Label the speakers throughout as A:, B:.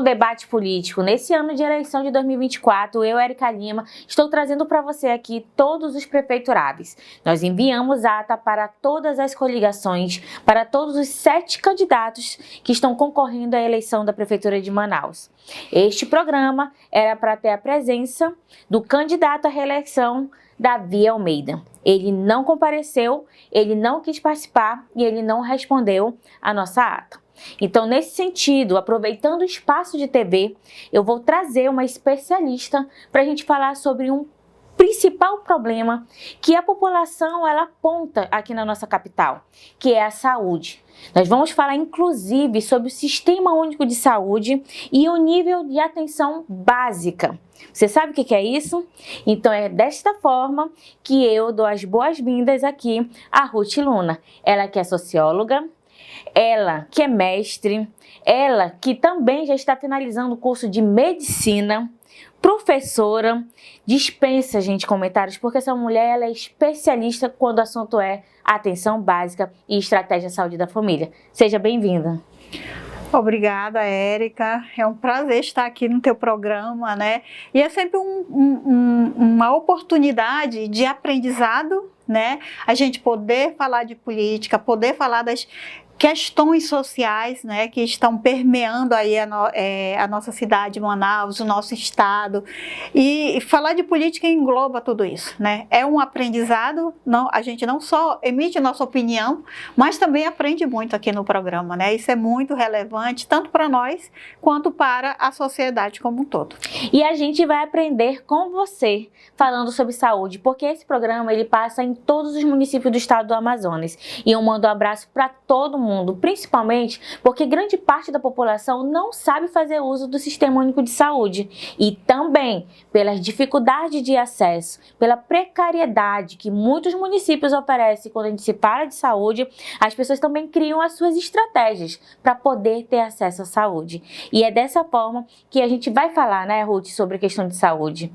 A: no debate político. Nesse ano de eleição de 2024, eu, Érica Lima, estou trazendo para você aqui todos os prefeituráveis. Nós enviamos ata para todas as coligações, para todos os 7 candidatos que estão concorrendo à eleição da Prefeitura de Manaus. Este programa era para ter a presença do candidato à reeleição, Davi Almeida. Ele não compareceu, ele não quis participar e ele não respondeu a nossa ata. Então, nesse sentido, aproveitando o espaço de TV, eu vou trazer uma especialista para a gente falar sobre um principal problema que a população ela aponta aqui na nossa capital, que é a saúde. Nós vamos falar inclusive sobre o Sistema Único de Saúde e o nível de atenção básica. Você sabe o que é isso? Então é desta forma que eu dou as boas-vindas aqui a Ruth Luna. Ela que é socióloga, ela que é mestre, ela que também já está finalizando o curso de medicina, professora, dispensa, gente, comentários, porque essa mulher ela é especialista quando o assunto é atenção básica e estratégia de saúde da família. Seja bem-vinda.
B: Obrigada, Érica. É um prazer estar aqui no teu programa, né? E é sempre uma oportunidade de aprendizado, né? A gente poder falar de política, poder falar das questões sociais, né, que estão permeando aí a nossa cidade, Manaus, o nosso estado, e falar de política engloba tudo isso, né? É um aprendizado, a gente não só emite nossa opinião, mas também aprende muito aqui no programa, né? Isso é muito relevante, tanto para nós, quanto para a sociedade como um todo.
A: E a gente vai aprender com você, falando sobre saúde, porque esse programa ele passa em todos os municípios do estado do Amazonas, e eu mando um abraço para todo mundo, principalmente porque grande parte da população não sabe fazer uso do Sistema Único de Saúde e também pelas dificuldades de acesso, pela precariedade que muitos municípios oferecem quando a gente se fala de saúde, as pessoas também criam as suas estratégias para poder ter acesso à saúde. E é dessa forma que a gente vai falar, né, Ruth, sobre a questão de saúde.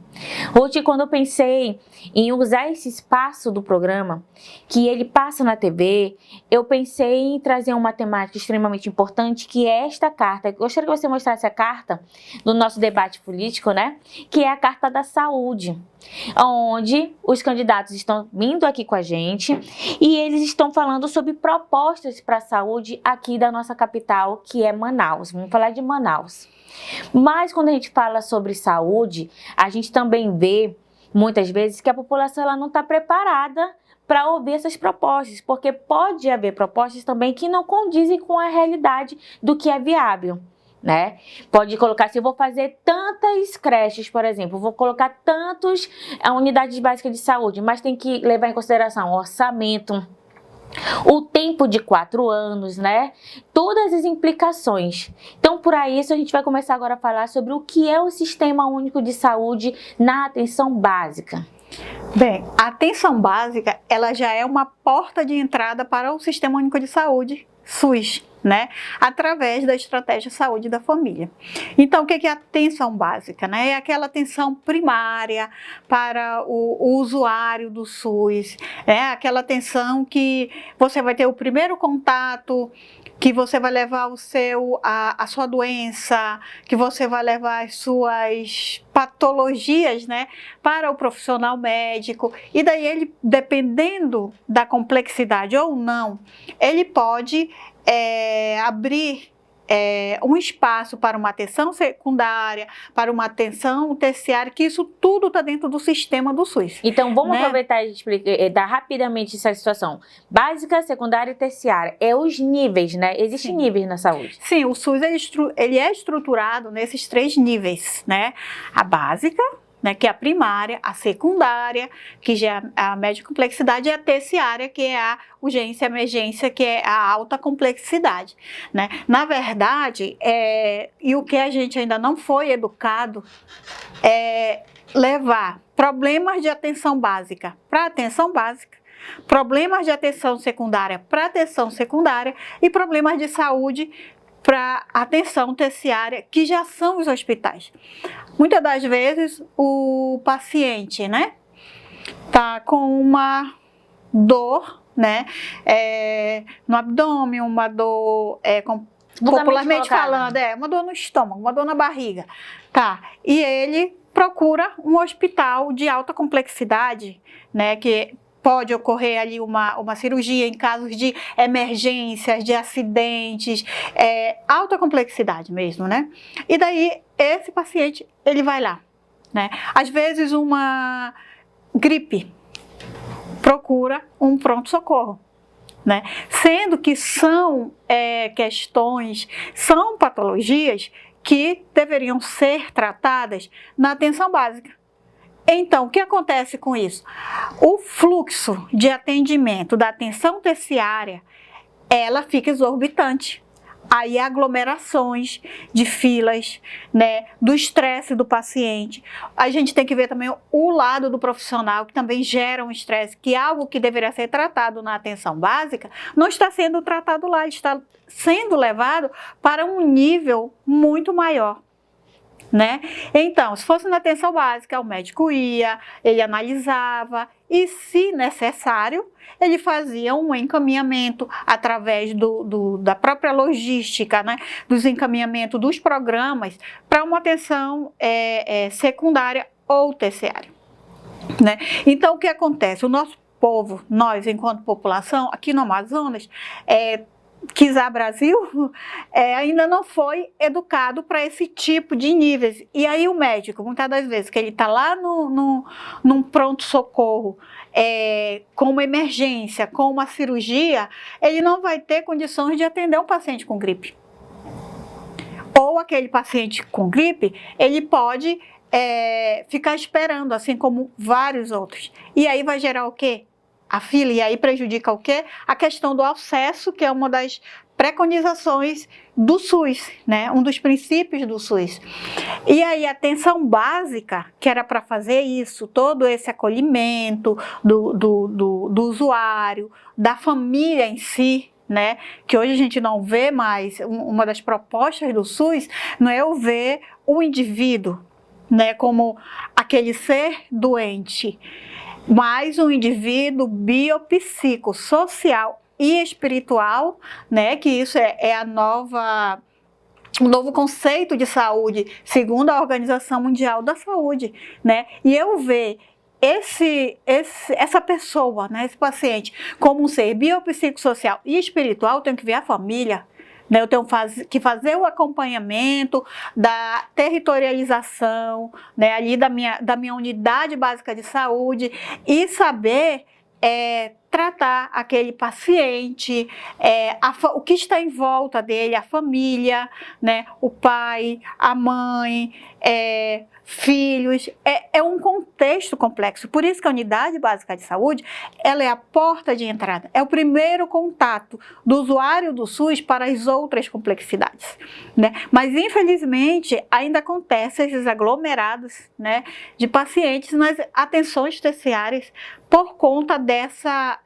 A: Ruth, quando eu pensei em usar esse espaço do programa, que ele passa na TV, eu pensei em trazer uma temática extremamente importante, que é esta carta. Eu gostaria que você mostrasse a carta do nosso debate político, né? Que é a Carta da Saúde, onde os candidatos estão vindo aqui com a gente e eles estão falando sobre propostas para a saúde aqui da nossa capital, que é Manaus. Vamos falar de Manaus. Mas quando a gente fala sobre saúde, a gente também vê, muitas vezes, que a população ela não está preparada para ouvir essas propostas, porque pode haver propostas também que não condizem com a realidade do que é viável, né? Pode colocar assim, eu vou fazer tantas creches, por exemplo, vou colocar tantas unidades básicas de saúde, mas tem que levar em consideração o orçamento, o tempo de 4 anos, né? Todas as implicações. Então, por isso, a gente vai começar agora a falar sobre o que é o Sistema Único de Saúde na atenção básica.
B: Bem, a atenção básica, ela já é uma porta de entrada para o Sistema Único de Saúde, SUS, né? Através da estratégia de saúde da família. Então, o que é a atenção básica, né? É aquela atenção primária para o usuário do SUS, é aquela atenção que você vai ter o primeiro contato, que você vai levar a sua doença, que você vai levar as suas patologias, né, para o profissional médico, e daí ele, dependendo da complexidade ou não, ele pode abrir um espaço para uma atenção secundária, para uma atenção terciária, que isso tudo está dentro do sistema do SUS.
A: Então vamos, né, aproveitar e dar rapidamente essa situação. Básica, secundária e terciária. É os níveis, né? Existem níveis na saúde.
B: Sim, o SUS ele é estruturado nesses 3 níveis, né? A básica, né, que é a primária, a secundária, que já é a média complexidade, e a terciária, que é a urgência e emergência, que é a alta complexidade, né? Na verdade, e o que a gente ainda não foi educado é levar problemas de atenção básica para atenção básica, problemas de atenção secundária para atenção secundária e problemas de saúde para atenção terciária, que já são os hospitais. Muitas das vezes o paciente, né, tá com uma dor, né, no abdômen, uma dor popularmente falando, uma dor no estômago, uma dor na barriga. Tá, e ele procura um hospital de alta complexidade, né, que pode ocorrer ali uma cirurgia em casos de emergências, de acidentes, alta complexidade mesmo, né? E daí, esse paciente, ele vai lá, né? Às vezes, uma gripe procura um pronto-socorro, né? Sendo que são questões, são patologias que deveriam ser tratadas na atenção básica. Então, o que acontece com isso? O fluxo de atendimento da atenção terciária, ela fica exorbitante. Aí aglomerações de filas, né, do estresse do paciente. A gente tem que ver também o lado do profissional, que também gera um estresse, que algo que deveria ser tratado na atenção básica, não está sendo tratado lá, está sendo levado para um nível muito maior, né? Então, se fosse na atenção básica, o médico ia, ele analisava e, se necessário, ele fazia um encaminhamento através da própria logística, né? Dos encaminhamentos dos programas para uma atenção secundária ou terciária, né? Então, o que acontece? O nosso povo, nós, enquanto população, aqui no Amazonas, Kizar Brasil, ainda não foi educado para esse tipo de níveis. E aí o médico, muitas das vezes, que ele está lá num pronto-socorro, com uma emergência, com uma cirurgia, ele não vai ter condições de atender um paciente com gripe. Ou aquele paciente com gripe, ele pode ficar esperando, assim como vários outros. E aí vai gerar o quê? A fila, e aí prejudica o quê? A questão do acesso, que é uma das preconizações do SUS, né? Um dos princípios do SUS. E aí a atenção básica, que era para fazer isso, todo esse acolhimento do usuário, da família em si, né? Que hoje a gente não vê mais, uma das propostas do SUS não é eu ver o indivíduo, né, como aquele ser doente, mas um indivíduo biopsicossocial e espiritual, né, que isso é um novo conceito de saúde, segundo a Organização Mundial da Saúde, né? E eu ver essa pessoa, né, esse paciente, como um ser biopsicossocial e espiritual, eu tenho que ver a família, né? Eu tenho que fazer o acompanhamento da territorialização, né, ali da minha unidade básica de saúde e saber tratar aquele paciente, o que está em volta dele, a família, né, o pai, a mãe, filhos, é um contexto complexo. Por isso que a unidade básica de saúde, ela é a porta de entrada, é o primeiro contato do usuário do SUS para as outras complexidades, né? Mas infelizmente ainda acontecem esses aglomerados, né, de pacientes nas atenções terciárias por conta dessa,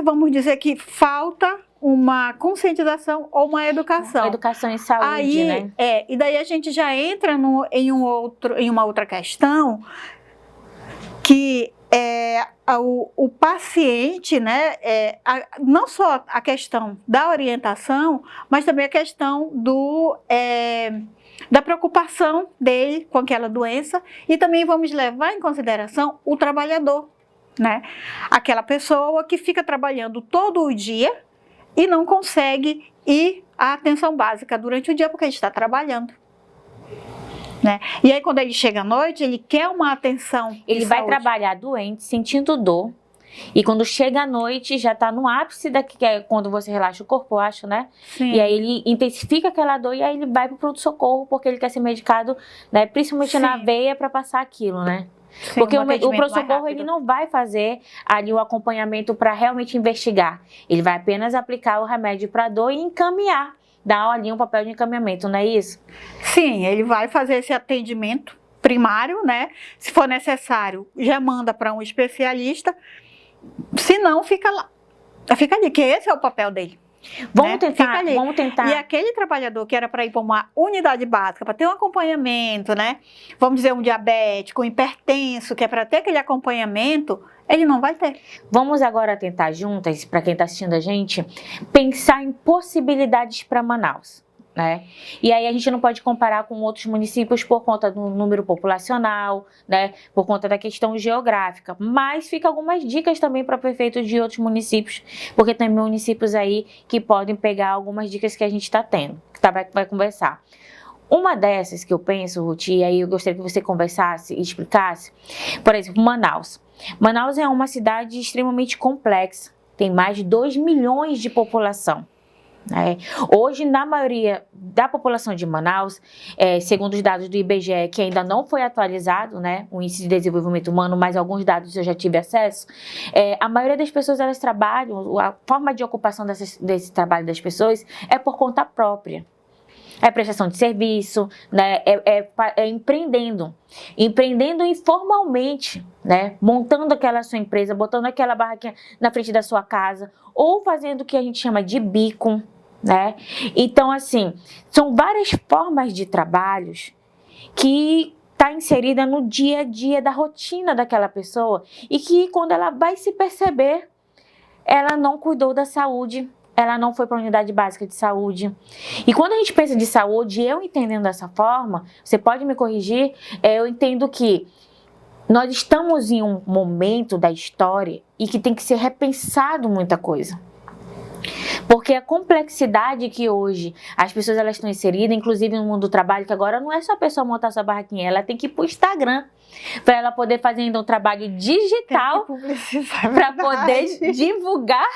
B: vamos dizer que falta uma conscientização ou uma educação.
A: Educação em saúde,
B: aí,
A: né?
B: E daí a gente já entra em uma outra questão, que o paciente, né, não só a questão da orientação, mas também a questão da preocupação dele com aquela doença, e também vamos levar em consideração o trabalhador, né? Aquela pessoa que fica trabalhando todo o dia e não consegue ir à atenção básica durante o dia porque ele está trabalhando, né? E aí quando ele chega à noite, ele quer uma atenção.
A: Ele vai trabalhar doente, sentindo dor, e quando chega à noite já está no ápice que é quando você relaxa o corpo, eu acho, né?
B: Sim.
A: E aí ele intensifica aquela dor e aí ele vai para o pronto-socorro porque ele quer ser medicado, né, principalmente
B: Sim.
A: na veia para passar aquilo, né?
B: Sim,
A: porque
B: um
A: o
B: atendimento
A: pronto-socorro
B: mais
A: ele
B: rápido.
A: não vai fazer ali o acompanhamento para realmente investigar. Ele vai apenas aplicar o remédio para dor e encaminhar, dar ali um papel de encaminhamento, não é isso?
B: Sim, ele vai fazer esse atendimento primário, né? Se for necessário, já manda para um especialista. Se não, fica lá. Fica ali, que esse é o papel dele.
A: Vamos
B: né?
A: tentar, vamos tentar.
B: E aquele trabalhador que era para ir para uma unidade básica, para ter um acompanhamento, né? Vamos dizer, um diabético, um hipertenso, que é para ter aquele acompanhamento, ele não vai ter.
A: Vamos agora tentar juntas, para quem está assistindo a gente, pensar em possibilidades para Manaus, né? E aí a gente não pode comparar com outros municípios por conta do número populacional, né? Por conta da questão geográfica, mas fica algumas dicas também para prefeitos de outros municípios, porque tem municípios aí que podem pegar algumas dicas que a gente está tendo, que vai conversar. Uma dessas que eu penso, Ruth, e aí eu gostaria que você conversasse e explicasse, por exemplo, Manaus. Manaus é uma cidade extremamente complexa, tem mais de 2 milhões de população. Hoje, na maioria da população de Manaus, segundo os dados do IBGE, que ainda não foi atualizado, né, o Índice de Desenvolvimento Humano, mas alguns dados eu já tive acesso, a maioria das pessoas, elas trabalham, a forma de ocupação desse trabalho das pessoas é por conta própria. É prestação de serviço, né? Empreendendo informalmente, né? Montando aquela sua empresa, botando aquela barraquinha na frente da sua casa, ou fazendo o que a gente chama de bico, né? Então, assim, são várias formas de trabalhos que está inserida no dia a dia da rotina daquela pessoa e que, quando ela vai se perceber, ela não cuidou da saúde, ela não foi para a unidade básica de saúde. E quando a gente pensa de saúde, eu entendendo dessa forma, você pode me corrigir, eu entendo que nós estamos em um momento da história e que tem que ser repensado muita coisa. Porque a complexidade que hoje as pessoas elas estão inseridas, inclusive no mundo do trabalho, que agora não é só a pessoa montar sua barraquinha, ela tem que ir para o Instagram, para ela poder fazer ainda um trabalho digital, para poder divulgar,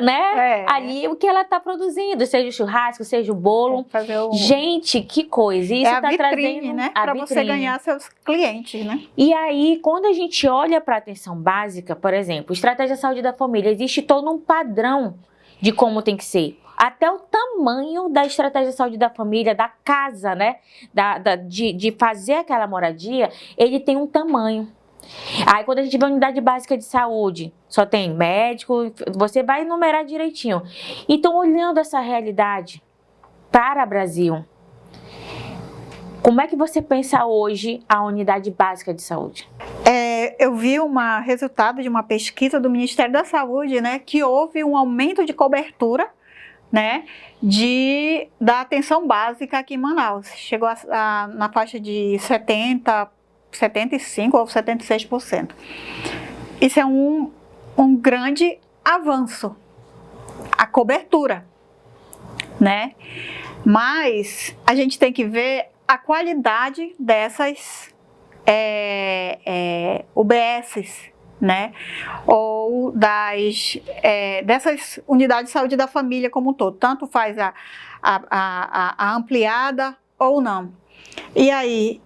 A: né? Ali o que ela está produzindo, seja o churrasco, seja o bolo. Gente, que coisa! Isso
B: é a vitrine, né? Para você ganhar seus clientes, né?
A: E aí, quando a gente olha para a atenção básica, por exemplo, Estratégia Saúde da Família, existe todo um padrão de como tem que ser. Até o tamanho da Estratégia Saúde da Família, da casa, né? De fazer aquela moradia, ele tem um tamanho. Aí quando a gente vê a unidade básica de saúde, só tem médico, você vai enumerar direitinho. Então, olhando essa realidade para o Brasil, como é que você pensa hoje a unidade básica de saúde?
B: Eu vi resultado de uma pesquisa do Ministério da Saúde, né, que houve um aumento de cobertura, né, da atenção básica aqui em Manaus. Chegou na faixa de 75% ou 76%. Isso é um grande avanço, a cobertura, né? Mas a gente tem que ver a qualidade dessas UBSs, né? Ou dessas unidades de saúde da família como um todo. Tanto faz a ampliada ou não. E aí,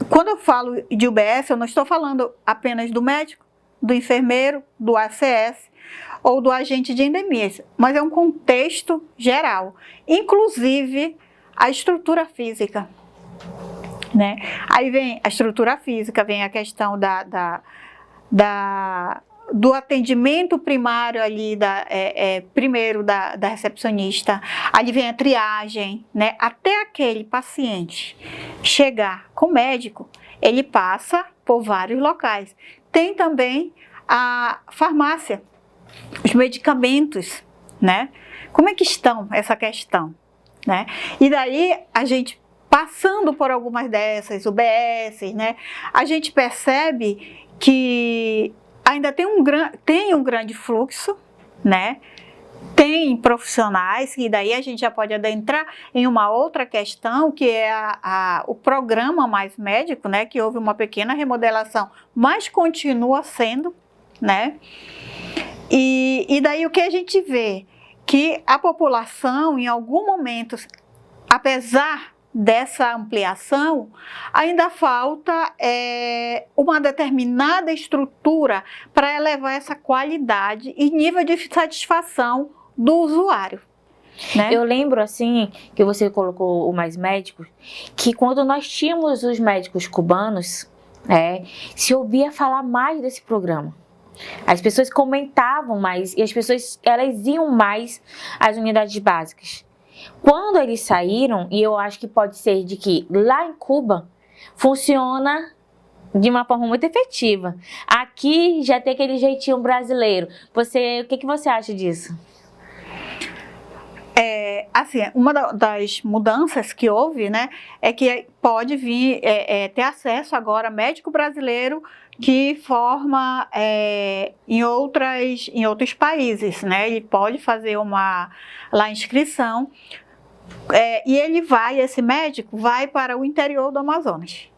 B: quando eu falo de UBS, eu não estou falando apenas do médico, do enfermeiro, do ACS ou do agente de endemias, mas é um contexto geral, inclusive a estrutura física, né? Aí vem a estrutura física, vem a questão do atendimento primário ali, primeiro da recepcionista, ali vem a triagem, né? Até aquele paciente chegar com o médico, ele passa por vários locais. Tem também a farmácia, os medicamentos, né? Como é que estão essa questão, né? E daí a gente passando por algumas dessas UBSs, né? A gente percebe que ainda tem um grande fluxo, né? Tem profissionais, e daí a gente já pode adentrar em uma outra questão, que é o programa Mais Médico, né? Que houve uma pequena remodelação, mas continua sendo, né? E daí o que a gente vê? Que a população, em algum momento, apesar dessa ampliação, ainda falta uma determinada estrutura para elevar essa qualidade e nível de satisfação do usuário, né?
A: Eu lembro, assim, que você colocou o Mais Médicos, que quando nós tínhamos os médicos cubanos, se ouvia falar mais desse programa. As pessoas comentavam mais e as pessoas elas iam mais às unidades básicas. Quando eles saíram, e eu acho que pode ser de que lá em Cuba funciona de uma forma muito efetiva. Aqui já tem aquele jeitinho brasileiro. O que você acha disso?
B: Assim, uma das mudanças que houve, né, é que pode vir ter acesso agora a médico brasileiro que forma em outros países, né? Ele pode fazer lá inscrição e esse médico vai para o interior do Amazonas.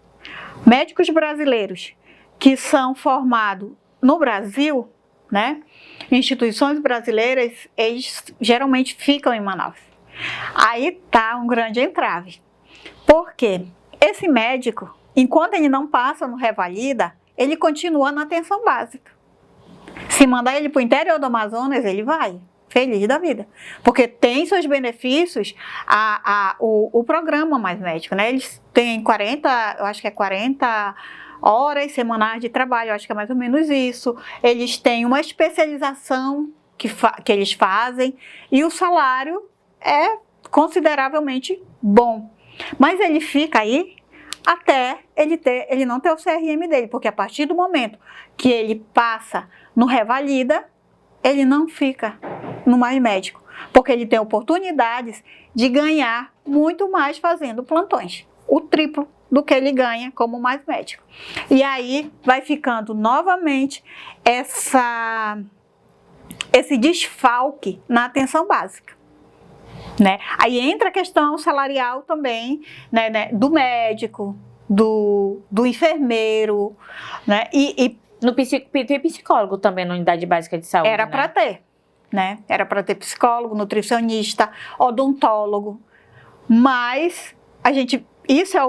B: Médicos brasileiros que são formados no Brasil, né? Instituições brasileiras, eles geralmente ficam em Manaus. Aí tá um grande entrave. Por quê? Esse médico, enquanto ele não passa no Revalida, ele continua na atenção básica. Se mandar ele para o interior do Amazonas, ele vai, feliz da vida. Porque tem seus benefícios o programa Mais Médico, né? Eles têm 40 horas semanais de trabalho, eu acho que é mais ou menos isso. Eles têm uma especialização que eles fazem e o salário é consideravelmente bom. Mas ele fica aí até ele não ter o CRM dele, porque a partir do momento que ele passa no Revalida, ele não fica no Mais Médico, porque ele tem oportunidades de ganhar muito mais fazendo plantões, o triplo do que ele ganha como Mais Médico. E aí vai ficando novamente esse desfalque na atenção básica, né? Aí entra a questão salarial também, né, do médico, do enfermeiro, né?
A: Tem psicólogo também na unidade básica de saúde,
B: era para ter, né? Era para ter psicólogo, nutricionista, odontólogo, mas isso é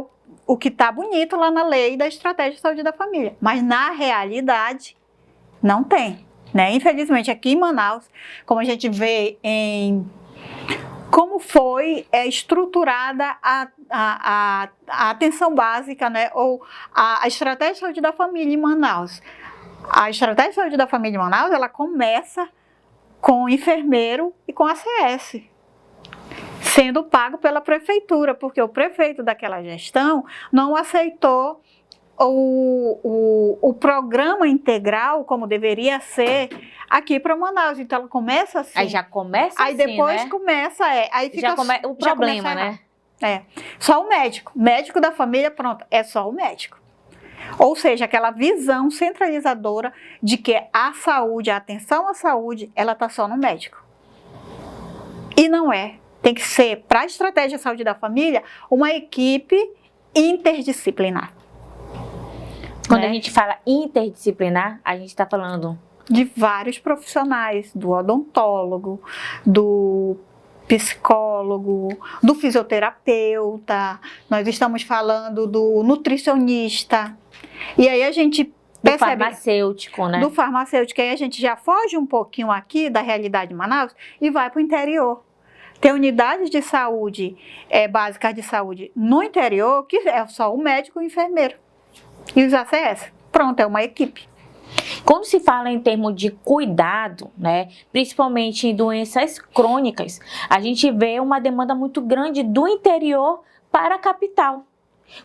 B: o que está bonito lá na lei da Estratégia de Saúde da Família, mas na realidade não tem, né? Infelizmente aqui em Manaus, como a gente vê como foi estruturada a atenção básica, né? Ou a Estratégia de Saúde da Família em Manaus. A Estratégia de Saúde da Família em Manaus, ela começa com o enfermeiro e com a ACS, sendo pago pela prefeitura, porque o prefeito daquela gestão não aceitou o programa integral, como deveria ser, aqui para Manaus. Então ela começa assim.
A: Aí já começa
B: aí
A: assim,
B: depois
A: né?
B: começa, aí fica
A: o problema, né?
B: Só o médico da família, pronto, é só o médico. Ou seja, aquela visão centralizadora de que a saúde, a atenção à saúde, ela está só no médico. E não é. Tem que ser, para a Estratégia de Saúde da Família, uma equipe interdisciplinar.
A: Quando a gente fala interdisciplinar, a gente está falando
B: de vários profissionais, do odontólogo, do psicólogo, do fisioterapeuta, nós estamos falando do nutricionista, e aí a gente percebe,
A: do farmacêutico, né?
B: Do farmacêutico, aí a gente já foge um pouquinho aqui da realidade de Manaus e vai para o interior. Tem unidades de saúde, básicas de saúde no interior, que é só o médico e o enfermeiro. E os ACS. Pronto, é uma equipe.
A: Quando se fala em termos de cuidado, né, principalmente em doenças crônicas, a gente vê uma demanda muito grande do interior para a capital.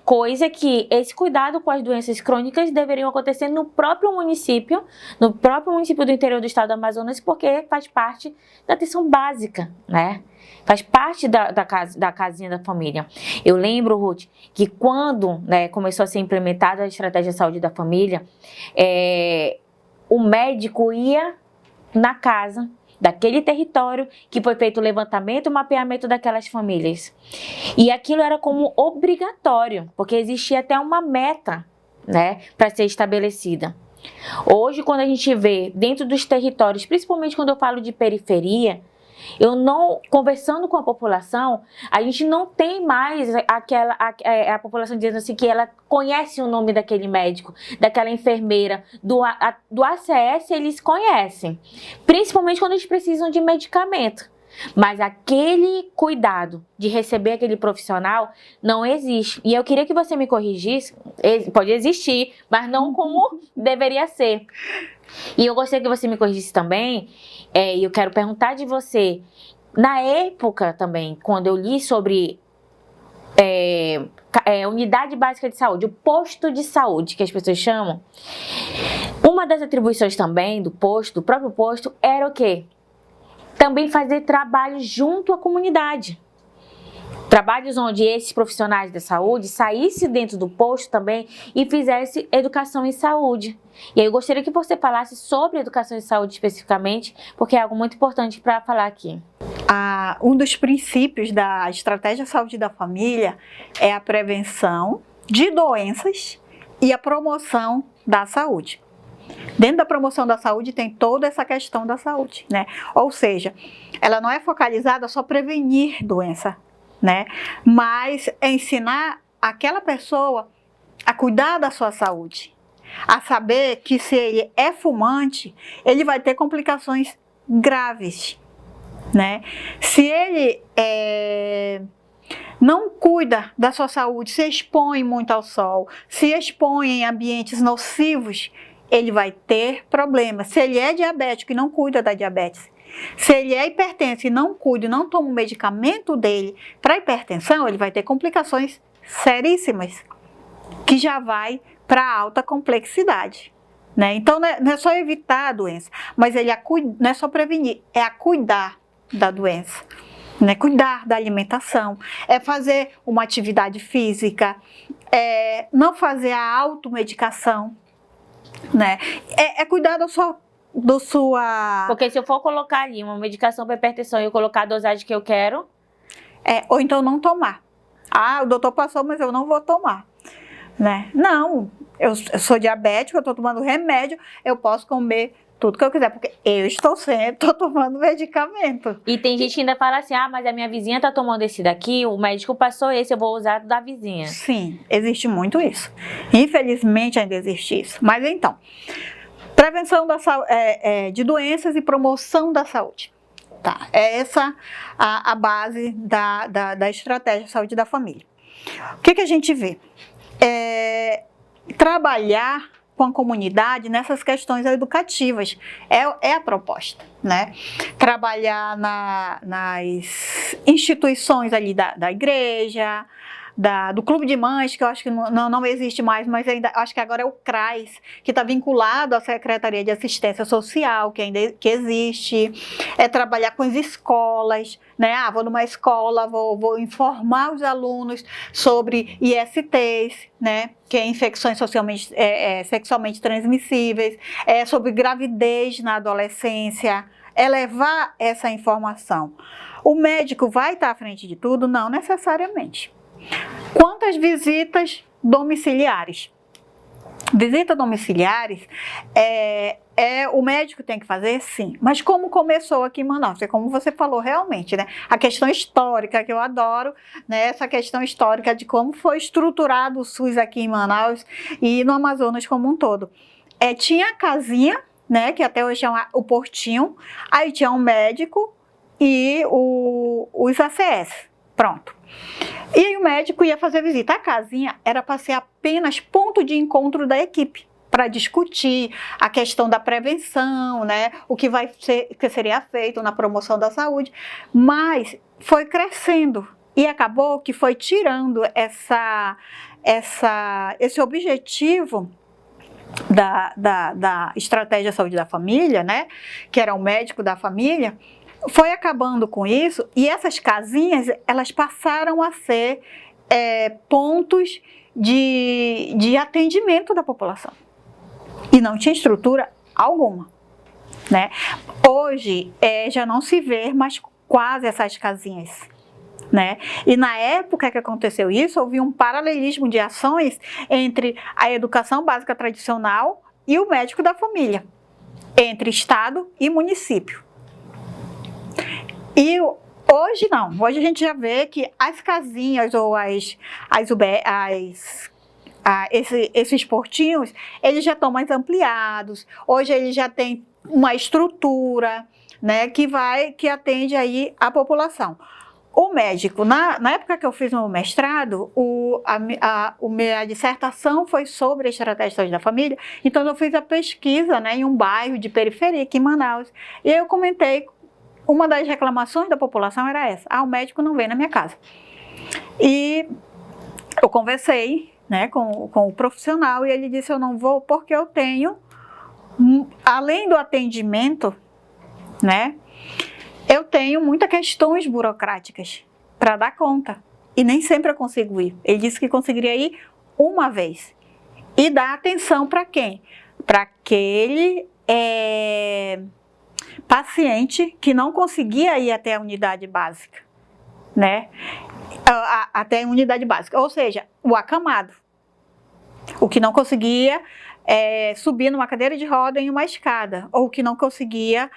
A: Coisa que esse cuidado com as doenças crônicas deveriam acontecer no próprio município do interior do estado do Amazonas, porque faz parte da atenção básica, né? Faz parte da casinha da família. Eu lembro, Ruth, que quando, né, começou a ser implementada a Estratégia de Saúde da Família, o médico ia na casa daquele território que foi feito o levantamento e o mapeamento daquelas famílias. E aquilo era como obrigatório, porque existia até uma meta, né, para ser estabelecida. Hoje, quando a gente vê dentro dos territórios, principalmente quando eu falo de periferia, conversando com a população, a gente não tem mais a população dizendo assim que ela conhece o nome daquele médico, daquela enfermeira, do ACS eles conhecem, principalmente quando eles precisam de medicamento. Mas aquele cuidado de receber aquele profissional não existe. E eu queria que você me corrigisse, pode existir, mas não como deveria ser. E eu gostaria que você me corrigisse também, e eu quero perguntar de você, na época também, quando eu li sobre unidade básica de saúde, o posto de saúde, que as pessoas chamam. Uma das atribuições também do próprio posto, era o quê? Também fazer trabalho junto à comunidade. Trabalhos onde esses profissionais da saúde saíssem dentro do posto também e fizessem educação em saúde. E aí eu gostaria que você falasse sobre educação em saúde especificamente, porque é algo muito importante para falar aqui.
B: Um dos princípios da estratégia saúde da família é a prevenção de doenças e a promoção da saúde. Dentro da promoção da saúde tem toda essa questão da saúde, né? Ou seja, ela não é focalizada só prevenir doença, né? Mas é ensinar aquela pessoa a cuidar da sua saúde, a saber que se ele é fumante, ele vai ter complicações graves, né? Se ele não cuida da sua saúde, se expõe muito ao sol, se expõe em ambientes nocivos, ele vai ter problemas. Se ele é diabético e não cuida da diabetes, se ele é hipertenso e não cuida, não toma o medicamento dele para hipertensão, ele vai ter complicações seríssimas, que já vai para alta complexidade, né? Então não é só evitar a doença, mas não é só prevenir, é a cuidar da doença, né? Cuidar da alimentação, é fazer uma atividade física, não fazer a automedicação, né? É cuidar da sua...
A: Porque se eu for colocar ali uma medicação para hipertensão e eu colocar a dosagem que eu quero...
B: Ou então não tomar. O doutor passou, mas eu não vou tomar, né? Não, eu sou diabético, eu estou tomando remédio, eu posso comer tudo que eu quiser, porque eu estou tomando medicamento.
A: E tem gente que ainda fala assim, mas a minha vizinha está tomando esse daqui, o médico passou esse, eu vou usar da vizinha.
B: Sim, existe muito isso. Infelizmente ainda existe isso. Mas então, prevenção de doenças e promoção da saúde. Tá, é essa a base da estratégia de saúde da família. O que a gente vê? Trabalhar com a comunidade nessas questões educativas é a proposta, né? Trabalhar nas instituições ali da igreja, do Clube de Mães, que eu acho que não existe mais, mas ainda acho que agora é o CRAS, que está vinculado à Secretaria de Assistência Social, que existe. É trabalhar com as escolas, né? Vou numa escola, vou informar os alunos sobre ISTs, né? Que é infecções sexualmente transmissíveis, sobre gravidez na adolescência, levar essa informação. O médico vai estar à frente de tudo? Não necessariamente. Quantas visitas domiciliares? Visitas domiciliares, o médico tem que fazer? Sim. Mas como começou aqui em Manaus? É como você falou realmente, né? A questão histórica, que eu adoro, né? Essa questão histórica de como foi estruturado o SUS aqui em Manaus e no Amazonas como um todo. Tinha a casinha, né? Que até hoje é o portinho, aí tinha um médico e os ACS. Pronto. E aí o médico ia fazer visita. A casinha era para ser apenas ponto de encontro da equipe, para discutir a questão da prevenção, né? O que seria feito na promoção da saúde. Mas foi crescendo e acabou que foi tirando esse objetivo da estratégia saúde da família, né? Que era o médico da família. Foi acabando com isso e essas casinhas, elas passaram a ser pontos de atendimento da população. E não tinha estrutura alguma, né? Hoje, já não se vê mais quase essas casinhas, né? E na época que aconteceu isso, houve um paralelismo de ações entre a educação básica tradicional e o médico da família, entre Estado e município. E hoje não, hoje a gente já vê que as casinhas ou esses portinhos, eles já estão mais ampliados, hoje eles já têm uma estrutura, né, que atende aí a população. O médico, na época que eu fiz o meu mestrado, minha dissertação foi sobre a estratégia de saúde da família, então eu fiz a pesquisa, né, em um bairro de periferia aqui em Manaus, e eu comentei. Uma das reclamações da população era essa: o médico não vem na minha casa. E eu conversei, né, com o profissional e ele disse, eu não vou porque eu tenho, além do atendimento, né, eu tenho muitas questões burocráticas para dar conta e nem sempre eu consigo ir. Ele disse que conseguiria ir uma vez e dar atenção para quem? Para aquele paciente que não conseguia ir até a unidade básica, né? Até a unidade básica, ou seja, o acamado, o que não conseguia subir numa cadeira de roda em uma escada, ou que não conseguia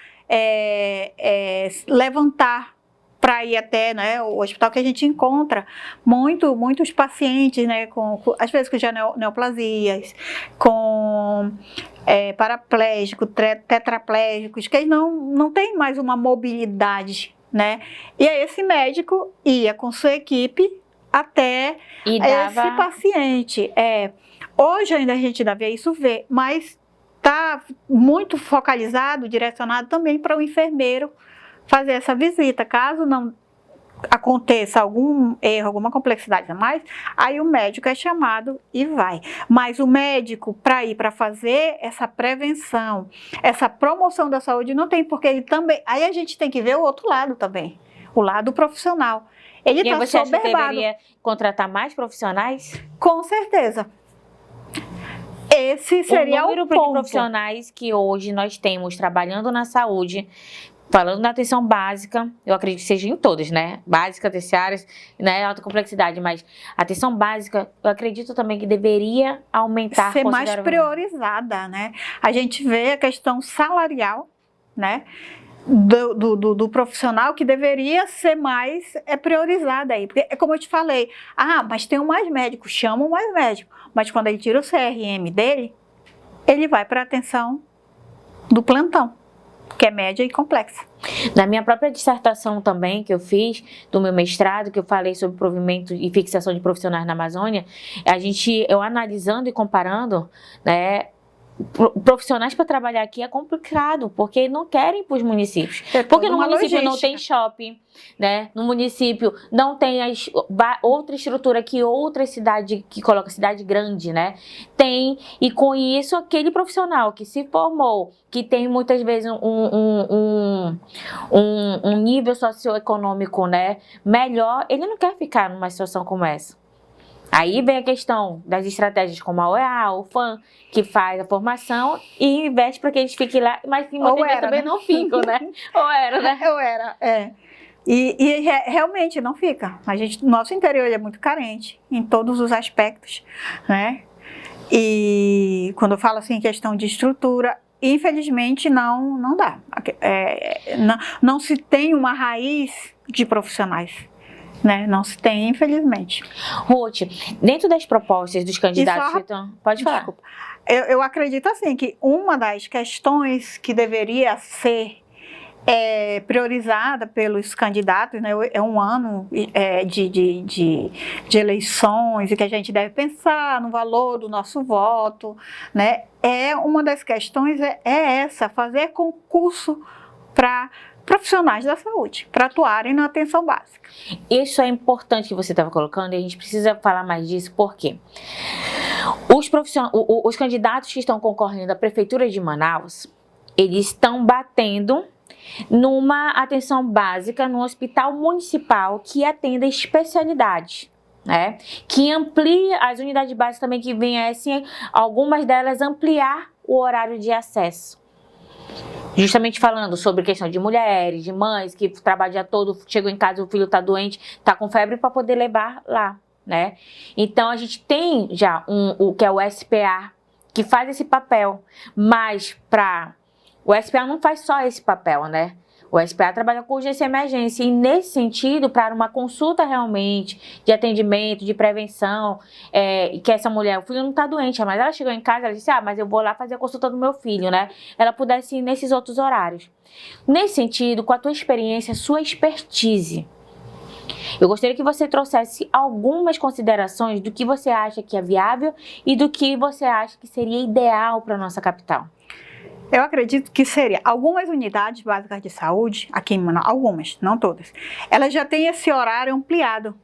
B: levantar para ir até, né, o hospital, que a gente encontra muitos pacientes, né, às vezes com neoplasias, com paraplégicos, tetraplégicos, que eles não têm mais uma mobilidade, né? E aí esse médico ia com sua equipe até esse paciente. Hoje ainda a gente ainda vê isso, mas está muito focalizado, direcionado também para o enfermeiro fazer essa visita. Caso não aconteça algum erro, alguma complexidade a mais, aí o médico é chamado e vai. Mas o médico, para fazer essa prevenção, essa promoção da saúde, não tem, porque ele também... Aí a gente tem que ver o outro lado também, o lado profissional. Ele está
A: soberbado. E você acha que deveria contratar mais profissionais?
B: Com certeza. Esse seria o
A: número
B: ponto.
A: De profissionais que hoje nós temos trabalhando na saúde, falando na atenção básica, eu acredito que seja em todas, né? Básica, terciárias, né? Alta complexidade, mas atenção básica, eu acredito também que deveria aumentar.
B: Ser mais priorizada, né? A gente vê a questão salarial, né? Do profissional que deveria ser mais priorizada aí. Porque é como eu te falei, mas tem mais médico, chama mais médico. Mas quando ele tira o CRM dele, ele vai para a atenção do plantão, que é média e complexa.
A: Na minha própria dissertação também, que eu fiz, do meu mestrado, que eu falei sobre provimento e fixação de profissionais na Amazônia, eu analisando e comparando, né, profissionais para trabalhar aqui é complicado, porque não querem ir para os municípios. Porque no município não tem shopping, né? No município não tem outra estrutura que outra cidade, que coloca cidade grande, né? Tem, e com isso aquele profissional que se formou, que tem muitas vezes um nível socioeconômico, né, melhor, ele não quer ficar numa situação como essa. Aí vem a questão das estratégias como a OEA, o FAM, que faz a formação e investe para que eles fiquem lá, mas que muitas vezes também não ficam, né? Ou era, né?
B: Ou era, E realmente não fica. Nosso interior é muito carente em todos os aspectos, né? E quando eu falo assim, questão de estrutura, infelizmente não dá. Não se tem uma raiz de profissionais. Né? Não se tem, infelizmente.
A: Ruth, dentro das propostas dos candidatos pode falar.
B: Desculpa. Eu acredito assim que uma das questões que deveria ser priorizada pelos candidatos, né? É um ano de eleições e que a gente deve pensar no valor do nosso voto, né? Uma das questões essa, fazer concurso para profissionais da saúde, para atuarem na atenção básica.
A: Isso é importante que você estava colocando e a gente precisa falar mais disso, porque os candidatos que estão concorrendo à Prefeitura de Manaus, eles estão batendo numa atenção básica no hospital municipal que atenda especialidades, né? Que amplia as unidades básicas também, que viessem, algumas delas, ampliar o horário de acesso. Justamente falando sobre questão de mulheres, de mães que trabalham o dia todo, chegam em casa, o filho está doente, está com febre, para poder levar lá, né? Então a gente tem já o que é o SPA, que faz esse papel, mas o SPA não faz só esse papel, né? O SPA trabalha com urgência e emergência, e nesse sentido, para uma consulta realmente de atendimento, de prevenção, que essa mulher, o filho não está doente, mas ela chegou em casa, ela disse, mas eu vou lá fazer a consulta do meu filho, né? Ela pudesse ir nesses outros horários. Nesse sentido, com a tua experiência, sua expertise, eu gostaria que você trouxesse algumas considerações do que você acha que é viável e do que você acha que seria ideal para a nossa capital.
B: Eu acredito que seria algumas unidades básicas de saúde, aqui em Manaus, algumas, não todas, elas já têm esse horário ampliado.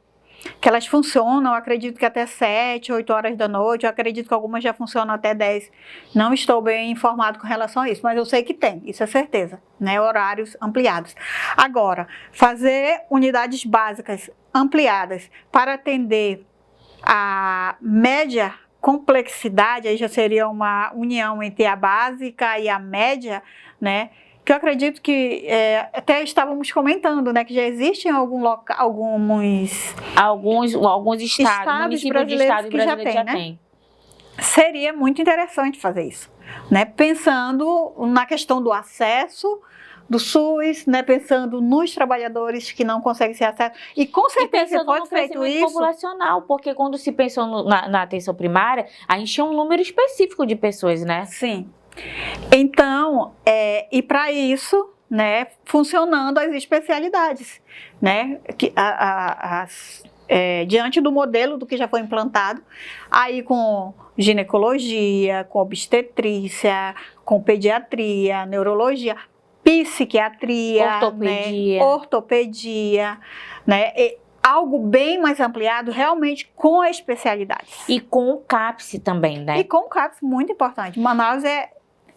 B: que elas funcionam, eu acredito que até 7, 8 horas da noite, eu acredito que algumas já funcionam até 10. Não estou bem informado com relação a isso, mas eu sei que tem, isso é certeza, né? Horários ampliados. Agora, fazer unidades básicas ampliadas para atender a média complexidade, aí já seria uma união entre a básica e a média, né? Que eu acredito que até estávamos comentando, né, que já existem alguns
A: estados, municípios de estado
B: que já
A: brasileiro
B: tem. Seria muito interessante fazer isso, né? Pensando na questão do acesso do SUS, né, pensando nos trabalhadores que não conseguem ser acesso. E com certeza se for feito isso
A: populacional, porque quando se pensou na atenção primária, a gente tinha um número específico de pessoas, né?
B: Sim. Então, e para isso, né, funcionando as especialidades, né, diante do modelo do que já foi implantado, aí com ginecologia, com obstetrícia, com pediatria, neurologia, psiquiatria, ortopedia, né, algo bem mais ampliado, realmente com as especialidades.
A: E com o CAPS também, né?
B: E com o CAPS, muito importante. Manaus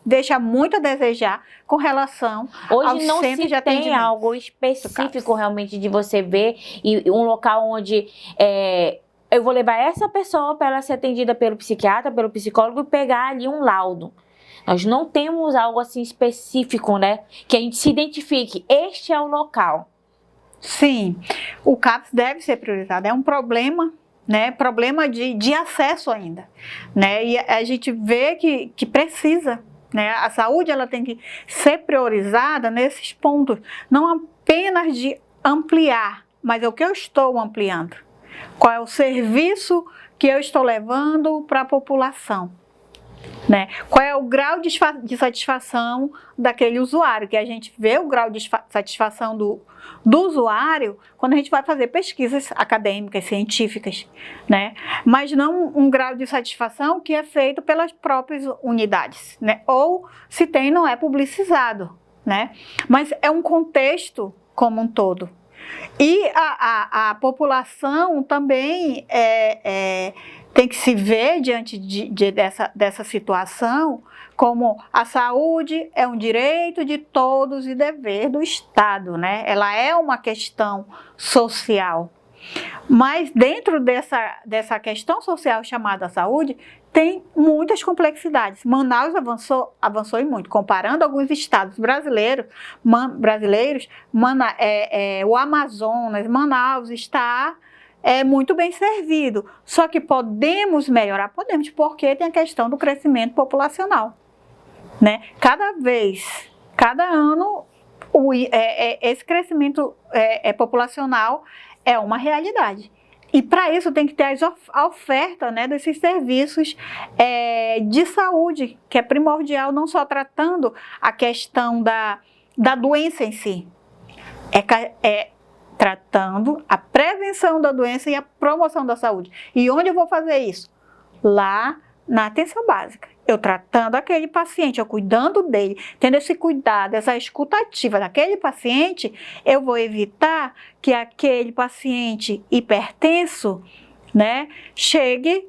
B: deixa muito a desejar com relação ao
A: Hoje não
B: centro de
A: se tem
B: atendimento.
A: algo específico realmente de você ver e um local onde eu vou levar essa pessoa para ela ser atendida pelo psiquiatra, pelo psicólogo e pegar ali um laudo. Nós não temos algo assim específico, né? Que a gente se identifique. Este é o local.
B: Sim, o CAPS deve ser priorizado. É um problema, né? Problema de acesso ainda, né? E a gente vê que precisa, né? A saúde ela tem que ser priorizada nesses pontos, não apenas de ampliar, mas é o que eu estou ampliando. Qual é o serviço que eu estou levando para a população? Né? Qual é o grau de satisfação daquele usuário? Que a gente vê o grau de satisfação do usuário quando a gente vai fazer pesquisas acadêmicas, científicas, né? Mas não um grau de satisfação que é feito pelas próprias unidades, né? Ou se tem, não é publicizado, né? Mas é um contexto como um todo. E a população também tem que se ver diante dessa situação como a saúde é um direito de todos e dever do Estado, né? Ela é uma questão social. Mas dentro dessa questão social chamada saúde, tem muitas complexidades. Manaus avançou e muito. Comparando alguns estados brasileiros, o Amazonas, Manaus está muito bem servido. Só que podemos melhorar? Podemos, porque tem a questão do crescimento populacional, né? Cada ano, esse crescimento populacional é uma realidade. E para isso tem que ter a oferta, né, desses serviços de saúde, que é primordial, não só tratando a questão da doença em si, tratando a prevenção da doença e a promoção da saúde. E onde eu vou fazer isso? Lá na atenção básica. Eu tratando aquele paciente, eu cuidando dele, tendo esse cuidado, essa escutativa daquele paciente, eu vou evitar que aquele paciente hipertenso, né, chegue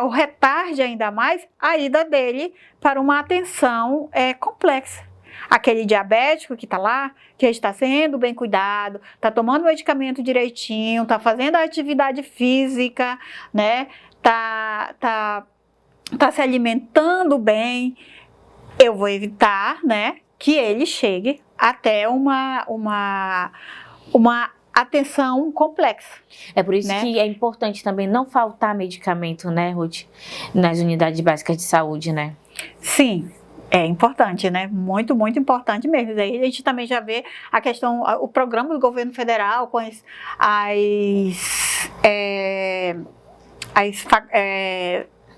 B: ou retarde ainda mais a ida dele para uma atenção complexa. Aquele diabético que está lá, que está sendo bem cuidado, está tomando o medicamento direitinho, está fazendo a atividade física, né, tá se alimentando bem, eu vou evitar, né, que ele chegue até uma atenção complexa.
A: É por isso,
B: né,
A: que é importante também não faltar medicamento, né, Ruth, nas unidades básicas de saúde, né?
B: Sim. É importante, né? Muito, muito importante mesmo. Aí a gente também já vê a questão, o programa do governo federal com as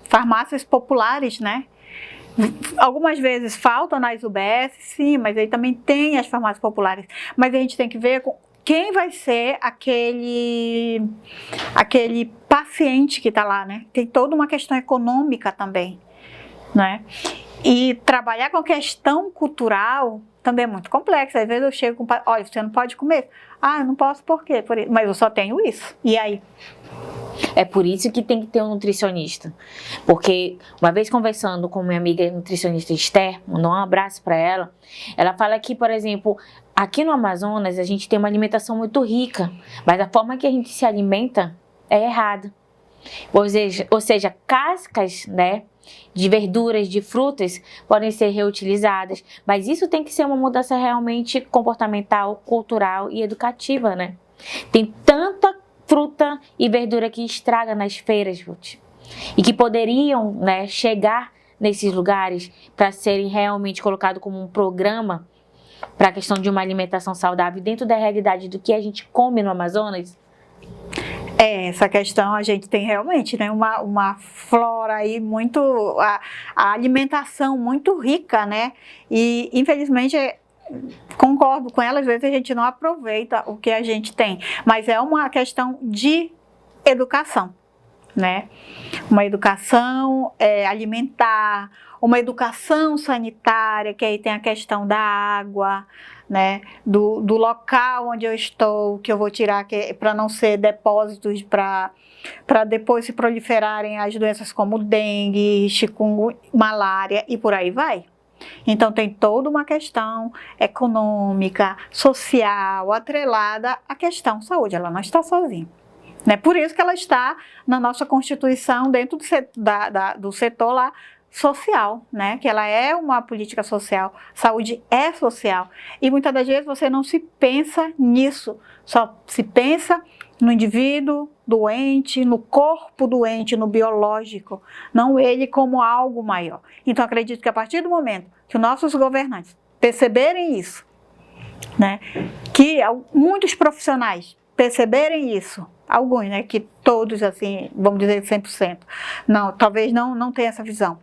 B: farmácias populares, né? Algumas vezes faltam nas UBS, sim, mas aí também tem as farmácias populares. Mas a gente tem que ver quem vai ser aquele paciente que está lá, né? Tem toda uma questão econômica também, né? E trabalhar com a questão cultural, também é muito complexo. Às vezes eu chego com o pai, olha, você não pode comer. Ah, eu não posso por quê? Mas eu só tenho isso. E aí?
A: É por isso que tem que ter um nutricionista. Porque uma vez conversando com minha amiga nutricionista Esther, mandou um abraço para ela, ela fala que, por exemplo, aqui no Amazonas a gente tem uma alimentação muito rica, mas a forma que a gente se alimenta é errada. Ou seja, cascas, né, de verduras, de frutas podem ser reutilizadas, mas isso tem que ser uma mudança realmente comportamental, cultural e educativa, né? Tem tanta fruta e verdura que estraga nas feiras, Ruth, e que poderiam, né, chegar nesses lugares para serem realmente colocados como um programa para a questão de uma alimentação saudável dentro da realidade do que a gente come no Amazonas.
B: Essa questão a gente tem realmente, né, uma flora aí muito, a alimentação muito rica, né, e infelizmente concordo com ela, às vezes a gente não aproveita o que a gente tem, mas é uma questão de educação, né, uma educação alimentar, uma educação sanitária, que aí tem a questão da água, né, do local onde eu estou, que eu vou tirar para não ser depósitos para depois se proliferarem as doenças como dengue, chikungunya, malária e por aí vai. Então tem toda uma questão econômica, social, atrelada à questão saúde, ela não está sozinha. Né? Por isso que ela está na nossa Constituição, dentro do setor lá, social, né? Que ela é uma política social, saúde é social. E muitas das vezes você não se pensa nisso, só se pensa no indivíduo doente, no corpo doente, no biológico, não ele como algo maior. Então acredito que a partir do momento que os nossos governantes perceberem isso, né? Que muitos profissionais perceberem isso, alguns, né, que todos, assim, vamos dizer 100%, não, talvez não tenha essa visão,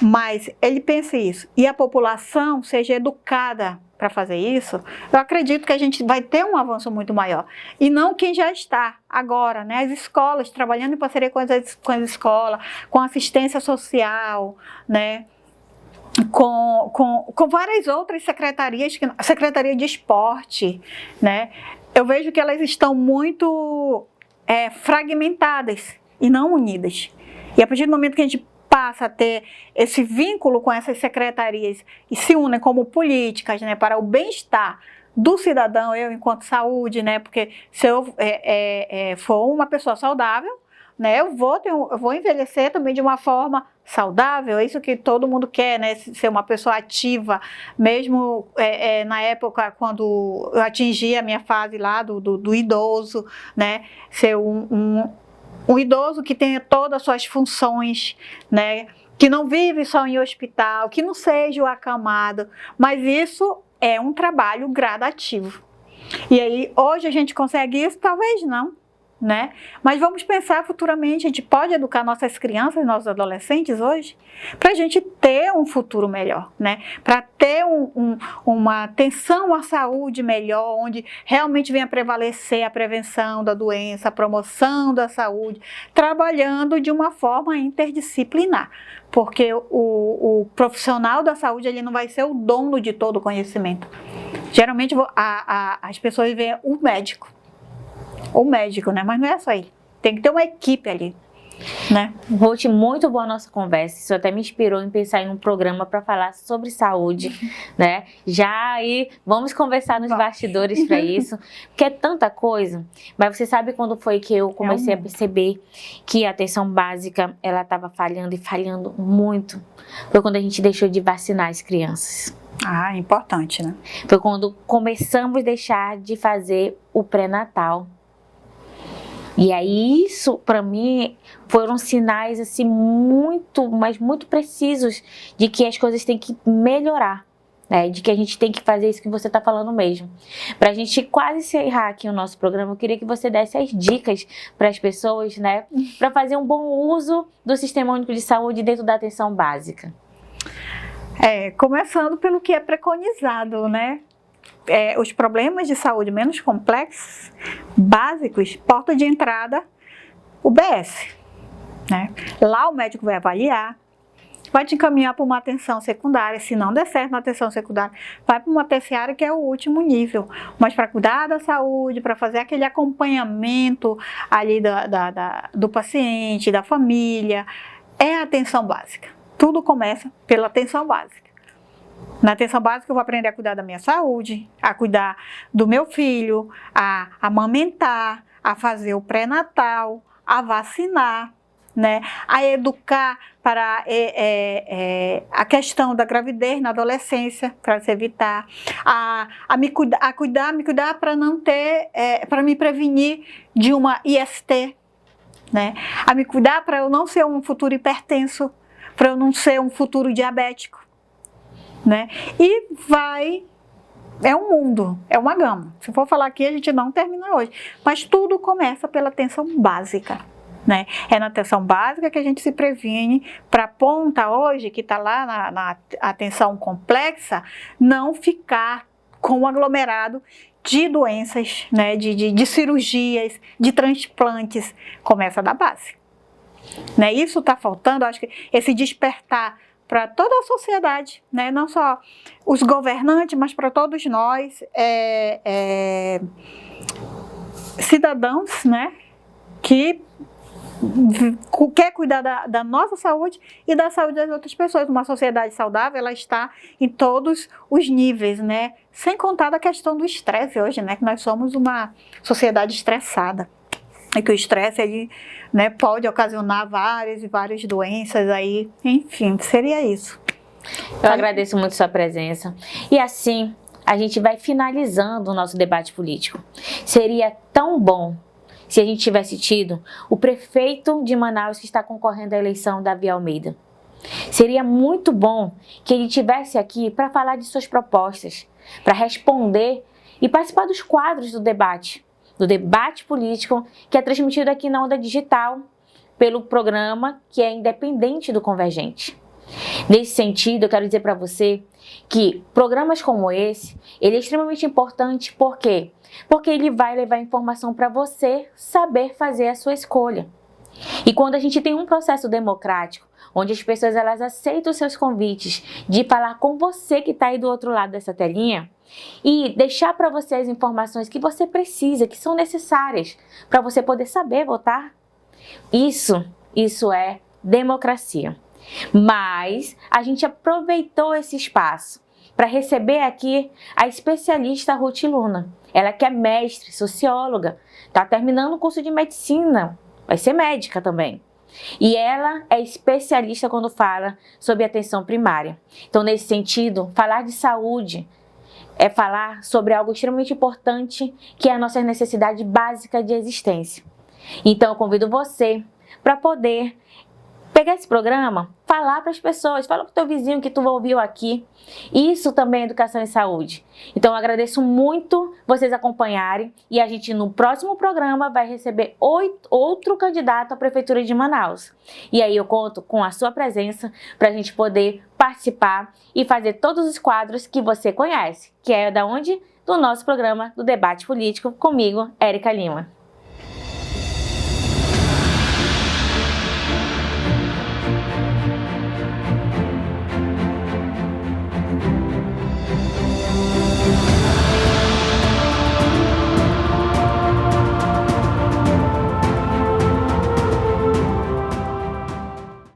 B: mas ele pensa isso, e a população seja educada para fazer isso, eu acredito que a gente vai ter um avanço muito maior, e não quem já está agora, né, as escolas, trabalhando em parceria com as escolas, com assistência social, né, com várias outras secretarias, secretaria de esporte, né, eu vejo que elas estão muito fragmentadas e não unidas. E a partir do momento que a gente passa a ter esse vínculo com essas secretarias e se unem como políticas, né, para o bem-estar do cidadão, eu enquanto saúde, né, porque se eu for uma pessoa saudável, né, eu vou envelhecer também de uma forma saudável, é isso que todo mundo quer, né, ser uma pessoa ativa, mesmo na época quando eu atingi a minha fase lá do idoso, né, ser um idoso que tenha todas as suas funções, né, que não vive só em hospital, que não seja o acamado, mas isso é um trabalho gradativo. E aí, hoje a gente consegue isso? Talvez não, né? Mas vamos pensar futuramente, a gente pode educar nossas crianças, nossos adolescentes hoje, para a gente ter um futuro melhor, né? Para ter uma atenção à saúde melhor, onde realmente venha prevalecer a prevenção da doença, a promoção da saúde, trabalhando de uma forma interdisciplinar, porque o profissional da saúde ele não vai ser o dono de todo o conhecimento. Geralmente as pessoas veem o médico, né? Mas não é só ele. Tem que ter uma equipe ali, né?
A: Ruth, muito boa a nossa conversa. Isso até me inspirou em pensar em um programa para falar sobre saúde, né? Já aí, vamos conversar nos bastidores para isso, porque é tanta coisa. Mas você sabe quando foi que eu comecei a perceber que a atenção básica, ela estava falhando e falhando muito? Foi quando a gente deixou de vacinar as crianças.
B: Ah, importante, né?
A: Foi quando começamos a deixar de fazer o pré-natal. E aí isso, para mim, foram sinais assim mas muito precisos de que as coisas têm que melhorar, né? De que a gente tem que fazer isso que você está falando mesmo. Para a gente quase encerrar aqui o nosso programa, eu queria que você desse as dicas para as pessoas, né? Para fazer um bom uso do Sistema Único de Saúde dentro da atenção básica.
B: Começando pelo que é preconizado, né? Os problemas de saúde menos complexos, básicos, porta de entrada, UBS, né? Lá o médico vai avaliar, vai te encaminhar para uma atenção secundária. Se não der certo na atenção secundária, vai para uma terciária, que é o último nível. Mas para cuidar da saúde, para fazer aquele acompanhamento ali do paciente, da família, é a atenção básica. Tudo começa pela atenção básica. Na atenção básica eu vou aprender a cuidar da minha saúde, a cuidar do meu filho, a amamentar, a fazer o pré-natal, a vacinar, né? A educar para a questão da gravidez na adolescência, para se evitar, me cuidar para não ter, para me prevenir de uma IST, né? A me cuidar para eu não ser um futuro hipertenso, para eu não ser um futuro diabético, né? E é um mundo, é uma gama. Se for falar aqui, a gente não termina hoje. Mas tudo começa pela atenção básica, né? É na atenção básica que a gente se previne para a ponta hoje, que está lá na atenção complexa, não ficar com um aglomerado de doenças, né? De cirurgias, de transplantes. Começa da base, né? Isso está faltando, acho que esse despertar para toda a sociedade, né? Não só os governantes, mas para todos nós, cidadãos, né? Que quer cuidar da nossa saúde e da saúde das outras pessoas. Uma sociedade saudável, ela está em todos os níveis, né? Sem contar da questão do estresse hoje, né? Que nós somos uma sociedade estressada. E que o estresse, ele, né, pode ocasionar várias e várias doenças aí, enfim, seria isso.
A: Eu agradeço muito sua presença. E assim, a gente vai finalizando o nosso debate político. Seria tão bom se a gente tivesse tido o prefeito de Manaus que está concorrendo à eleição, Davi Almeida. Seria muito bom que ele estivesse aqui para falar de suas propostas, para responder e participar dos quadros do debate político, que é transmitido aqui na Onda Digital, pelo programa que é independente do Convergente. Nesse sentido, eu quero dizer para você que programas como esse, ele é extremamente importante, por quê? Porque ele vai levar informação para você saber fazer a sua escolha. E quando a gente tem um processo democrático, onde as pessoas elas aceitam os seus convites de falar com você que está aí do outro lado dessa telinha e deixar para você as informações que você precisa, que são necessárias para você poder saber votar, isso é democracia. Mas a gente aproveitou esse espaço para receber aqui a especialista Ruth Luna. Ela que é mestre, socióloga, está terminando o curso de medicina, vai ser médica também. E ela é especialista quando fala sobre atenção primária. Então, nesse sentido, falar de saúde é falar sobre algo extremamente importante, que é a nossa necessidade básica de existência. Então, eu convido você para poder pegar esse programa, falar para as pessoas, fala para o teu vizinho que tu ouviu aqui. Isso também é educação e saúde. Então, eu agradeço muito vocês acompanharem e a gente no próximo programa vai receber outro candidato à Prefeitura de Manaus. E aí eu conto com a sua presença para a gente poder participar e fazer todos os quadros que você conhece, que é da onde? Do nosso programa do Debate Político, comigo, Érica Lima.